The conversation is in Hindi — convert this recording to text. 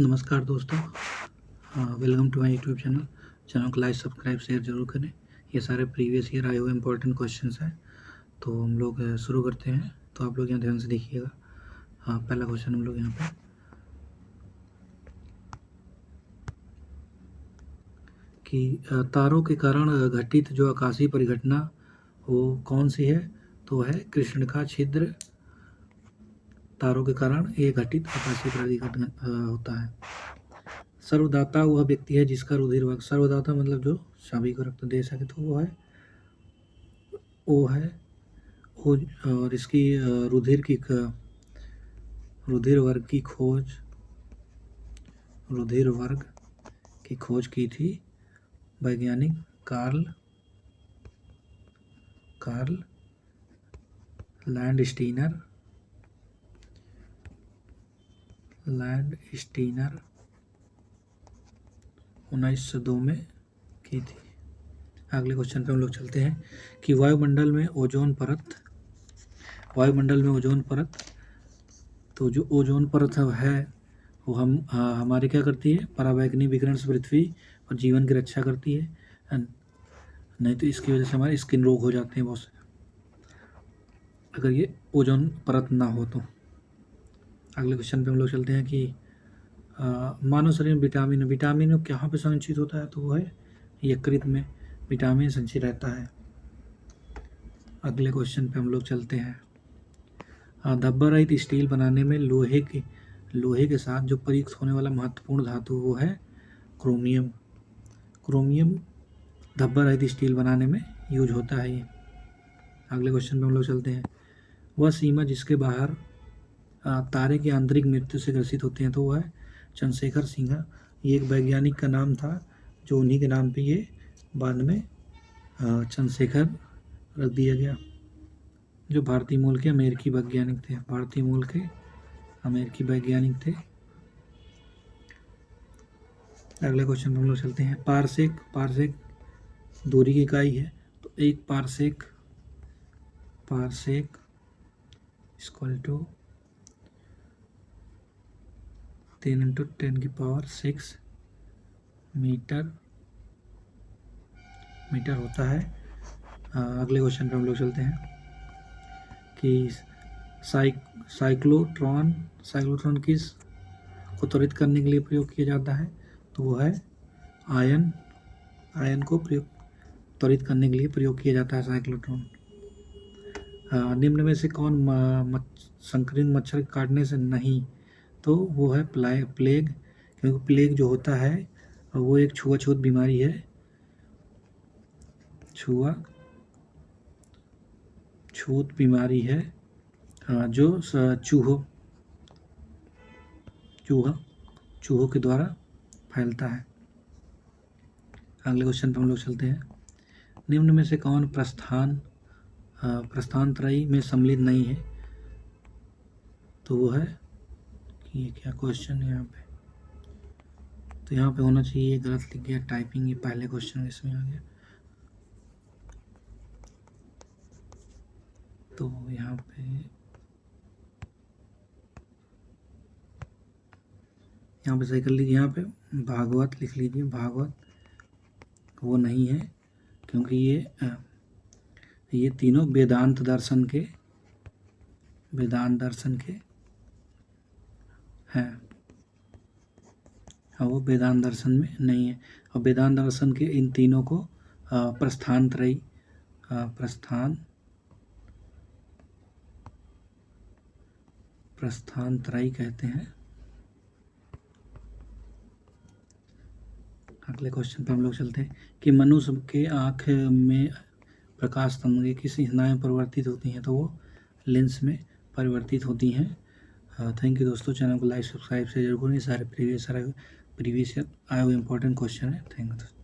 नमस्कार दोस्तों, welcome to my YouTube channel को लाइक सब्सक्राइब शेयर ज़रूर करें। ये सारे प्रीवियस ईयर आए हुए इंपॉर्टेंट क्वेश्चंस हैं। तो हम लोग शुरू करते हैं। तो आप लोग यहाँ ध्यान से देखिएगा। पहला क्वेश्चन हम लोग यहाँ पे कि तारों के कारण घटित जो आकाशीय परिघटना वो कौन सी है? तो है कृष्णिका छिद्र। तारों के कारण ये घटित आकाशीय परिघटना होता है। सर्वदाता वह व्यक्ति है जिसका रुधिर वर्ग, सर्वदाता मतलब जो सभी को रक्त दे सके, तो वो है और इसकी रुधिर वर्ग की खोज की थी वैज्ञानिक कार्ल लैंडस्टीनर 1902 में की थी। अगले क्वेश्चन पे हम लोग चलते हैं कि वायुमंडल में ओजोन परत, तो जो ओजोन परत है वो हमारे क्या करती है? पराबैंगनी विकिरण से पृथ्वी और जीवन की रक्षा करती है। नहीं तो इसकी वजह से हमारे स्किन रोग हो जाते हैं बहुत से, अगर ये ओजोन परत ना हो तो। अगले क्वेश्चन पे हम लोग चलते हैं कि मानव शरीर में विटामिन कहाँ पे संचित होता है? तो वो है यकृत में विटामिन संचित रहता है। अगले क्वेश्चन पे हम लोग चलते हैं। धब्बा रहित स्टील बनाने में लोहे के साथ जो प्रयुक्त होने वाला महत्वपूर्ण धातु वो है क्रोमियम धब्बा रहित स्टील बनाने में यूज होता है ये। अगले क्वेश्चन पे हम लोग चलते हैं। वह सीमा जिसके बाहर तारे की आंतरिक मृत्यु से ग्रसित होते हैं, तो वह है चंद्रशेखर सिंहा। ये एक वैज्ञानिक का नाम था जो उन्हीं के नाम पे ये बाद में चंद्रशेखर रख दिया गया, जो भारतीय मूल के अमेरिकी वैज्ञानिक थे। अगले क्वेश्चन पे हम लोग चलते हैं। पारसेक दूरी की इकाई है, तो एक पारसेक इक्वल टू 10 × 10⁶ मीटर होता है। अगले क्वेश्चन पे हम लोग चलते हैं कि साइक्लोट्रॉन किस को त्वरित करने के लिए प्रयोग किया जाता है? तो वो है आयन को त्वरित करने के लिए प्रयोग किया जाता है साइक्लोट्रॉन। निम्न में से कौन संक्रमित मच्छर काटने से नहीं? तो वो है प्लेग, क्योंकि प्लेग जो होता है वो एक छुआछूत बीमारी है। छूत बीमारी है जो चूहों के द्वारा फैलता है। अगले क्वेश्चन पर हम लोग चलते हैं। निम्न में से कौन प्रस्थान त्रयी में सम्मिलित नहीं है? तो वो है कि ये क्या क्वेश्चन है यहाँ पे? तो यहाँ पे होना चाहिए, गलत लिख गया टाइपिंग, ये पहले क्वेश्चन इसमें आ गया। तो यहाँ पे सही कर लीजिए। यहाँ पे भागवत लिख लीजिए, भागवत वो नहीं है, क्योंकि ये तीनों वेदांत दर्शन के हैं, वो वेदांत दर्शन में नहीं है। और वेदांत दर्शन के इन तीनों को प्रस्थान त्रयी कहते हैं। अगले क्वेश्चन पे हम लोग चलते हैं कि मनुष्य के आँख में प्रकाश तरंगें किस स्नायु में परिवर्तित होती हैं? तो वो लेंस में परिवर्तित होती हैं। थैंक यू दोस्तों, चैनल को लाइक सब्सक्राइब से जरूर करें। सारे प्रीवियस आए हुए इंपॉर्टेंट क्वेश्चन है। Thank you.